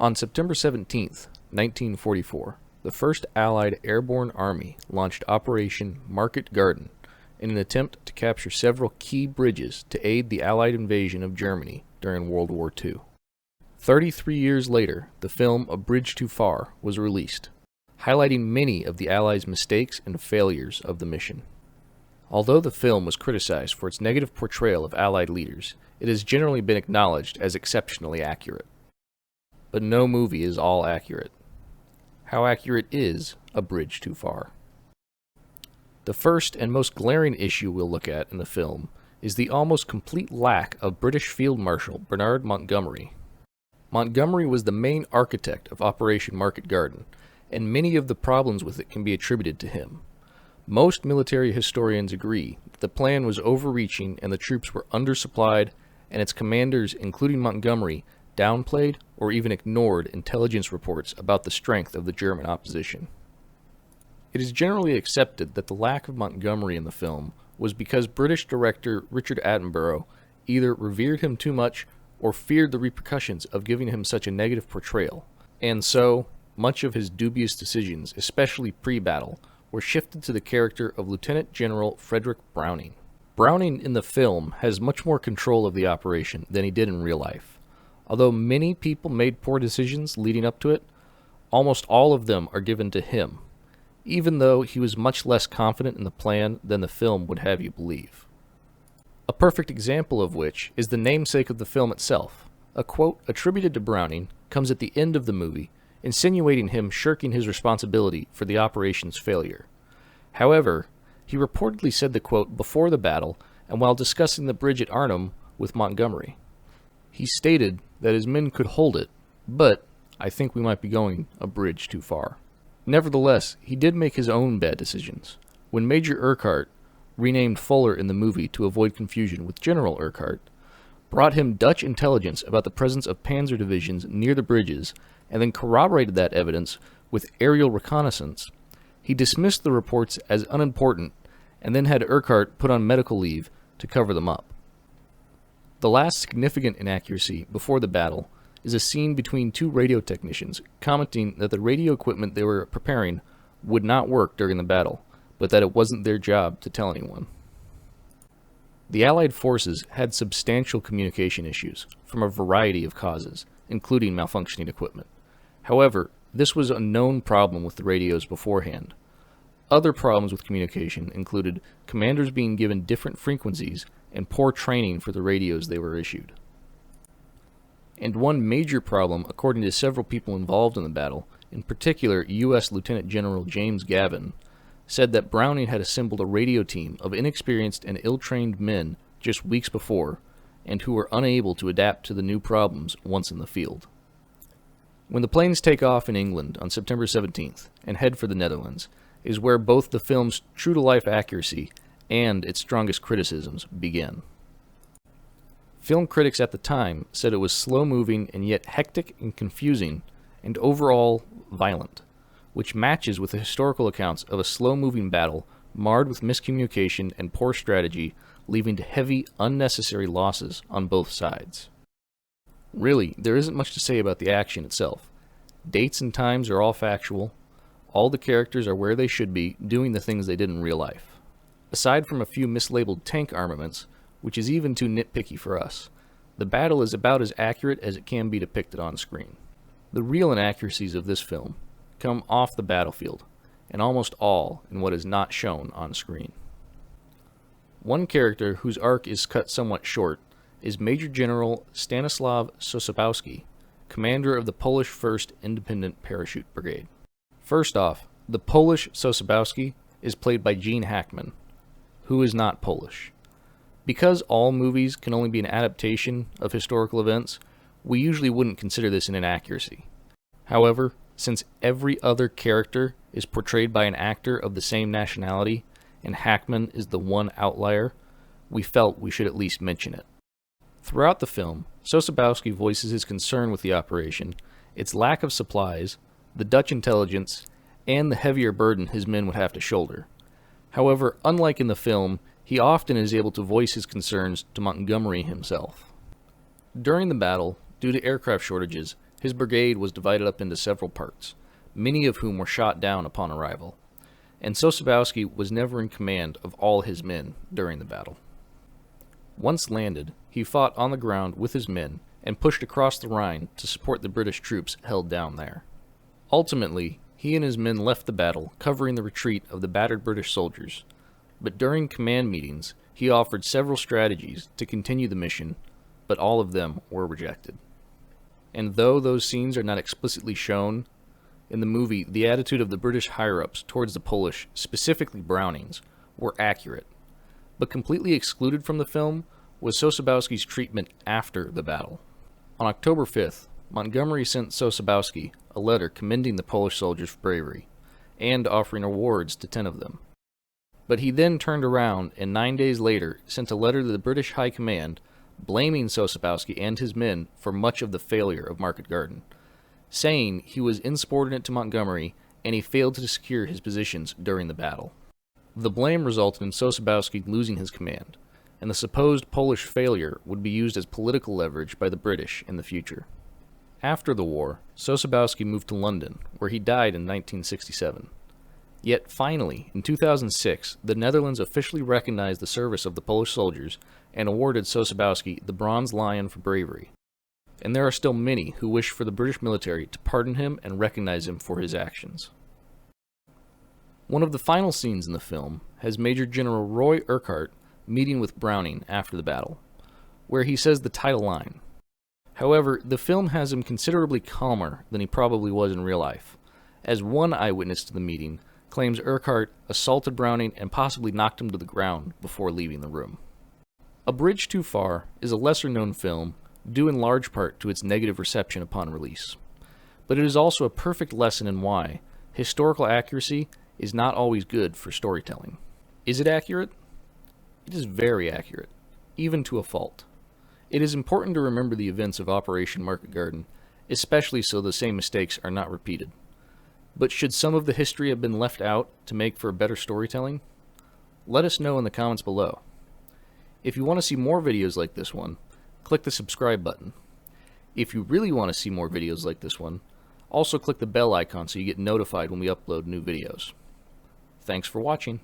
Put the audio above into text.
On September 17th, 1944, the 1st Allied Airborne Army launched Operation Market Garden in an attempt to capture several key bridges to aid the Allied invasion of Germany during World War II. 33 years later, the film A Bridge Too Far was released, highlighting many of the Allies' mistakes and failures of the mission. Although the film was criticized for its negative portrayal of Allied leaders, it has generally been acknowledged as exceptionally accurate. But no movie is all accurate. How accurate is A Bridge Too Far? The first and most glaring issue we'll look at in the film is the almost complete lack of British Field Marshal Bernard Montgomery. Montgomery was the main architect of Operation Market Garden, and many of the problems with it can be attributed to him. Most military historians agree that the plan was overreaching and the troops were undersupplied, and its commanders, including Montgomery, downplayed or even ignored intelligence reports about the strength of the German opposition. It is generally accepted that the lack of Montgomery in the film was because British director Richard Attenborough either revered him too much or feared the repercussions of giving him such a negative portrayal, and so much of his dubious decisions, especially pre-battle, were shifted to the character of Lieutenant General Frederick Browning. Browning in the film has much more control of the operation than he did in real life. Although many people made poor decisions leading up to it, almost all of them are given to him, even though he was much less confident in the plan than the film would have you believe. A perfect example of which is the namesake of the film itself. A quote attributed to Browning comes at the end of the movie, insinuating him shirking his responsibility for the operation's failure. However, he reportedly said the quote before the battle and while discussing the bridge at Arnhem with Montgomery. He stated that his men could hold it, but I think we might be going a bridge too far. Nevertheless, he did make his own bad decisions. When Major Urquhart, renamed Fuller in the movie to avoid confusion with General Urquhart, brought him Dutch intelligence about the presence of panzer divisions near the bridges, and then corroborated that evidence with aerial reconnaissance, he dismissed the reports as unimportant and then had Urquhart put on medical leave to cover them up. The last significant inaccuracy before the battle is a scene between two radio technicians commenting that the radio equipment they were preparing would not work during the battle, but that it wasn't their job to tell anyone. The Allied forces had substantial communication issues from a variety of causes, including malfunctioning equipment. However, this was a known problem with the radios beforehand. Other problems with communication included commanders being given different frequencies and poor training for the radios they were issued. And one major problem, according to several people involved in the battle, in particular U.S. Lieutenant General James Gavin, said that Browning had assembled a radio team of inexperienced and ill-trained men just weeks before, and who were unable to adapt to the new problems once in the field. When the planes take off in England on September 17th and head for the Netherlands, is where both the film's true-to-life accuracy and its strongest criticisms begin. Film critics at the time said it was slow-moving and yet hectic and confusing, and overall violent, which matches with the historical accounts of a slow-moving battle marred with miscommunication and poor strategy, leading to heavy, unnecessary losses on both sides. Really, there isn't much to say about the action itself. Dates and times are all factual. All the characters are where they should be, doing the things they did in real life. Aside from a few mislabeled tank armaments, which is even too nitpicky for us, the battle is about as accurate as it can be depicted on screen. The real inaccuracies of this film come off the battlefield, and almost all in what is not shown on screen. One character whose arc is cut somewhat short is Major General Stanislaw Sosabowski, commander of the Polish 1st Independent Parachute Brigade. First off, the Polish Sosabowski is played by Gene Hackman, who is not Polish. Because all movies can only be an adaptation of historical events, we usually wouldn't consider this an inaccuracy. However, since every other character is portrayed by an actor of the same nationality, and Hackman is the one outlier, we felt we should at least mention it. Throughout the film, Sosabowski voices his concern with the operation, its lack of supplies, the Dutch intelligence, and the heavier burden his men would have to shoulder. However, unlike in the film, he often is able to voice his concerns to Montgomery himself. During the battle, due to aircraft shortages, His brigade was divided up into several parts, many of whom were shot down upon arrival, and Sosabowski was never in command of all his men during the battle. Once landed, he fought on the ground with his men and pushed across the Rhine to support the British troops held down there. Ultimately, he and his men left the battle, covering the retreat of the battered British soldiers, but during command meetings, he offered several strategies to continue the mission, but all of them were rejected. And though those scenes are not explicitly shown, in the movie, the attitude of the British higher-ups towards the Polish, specifically Brownings, were accurate. But completely excluded from the film was Sosabowski's treatment after the battle. On October 5th, Montgomery sent Sosabowski a letter commending the Polish soldiers for bravery, and offering awards to 10 of them. But he then turned around and 9 days later sent a letter to the British High Command blaming Sosabowski and his men for much of the failure of Market Garden, saying he was insubordinate to Montgomery and he failed to secure his positions during the battle. The blame resulted in Sosabowski losing his command, and the supposed Polish failure would be used as political leverage by the British in the future. After the war, Sosabowski moved to London, where he died in 1967. Yet finally, in 2006, the Netherlands officially recognized the service of the Polish soldiers and awarded Sosabowski the Bronze Lion for bravery. And there are still many who wish for the British military to pardon him and recognize him for his actions. One of the final scenes in the film has Major General Roy Urquhart meeting with Browning after the battle, where he says the title line. However, the film has him considerably calmer than he probably was in real life, as one eyewitness to the meeting claims Urquhart assaulted Browning and possibly knocked him to the ground before leaving the room. A Bridge Too Far is a lesser-known film due in large part to its negative reception upon release, but it is also a perfect lesson in why historical accuracy is not always good for storytelling. Is it accurate? It is very accurate, even to a fault. It is important to remember the events of Operation Market Garden, especially so the same mistakes are not repeated. But should some of the history have been left out to make for better storytelling? Let us know in the comments below. If you want to see more videos like this one, click the subscribe button. If you really want to see more videos like this one, also click the bell icon so you get notified when we upload new videos. Thanks for watching.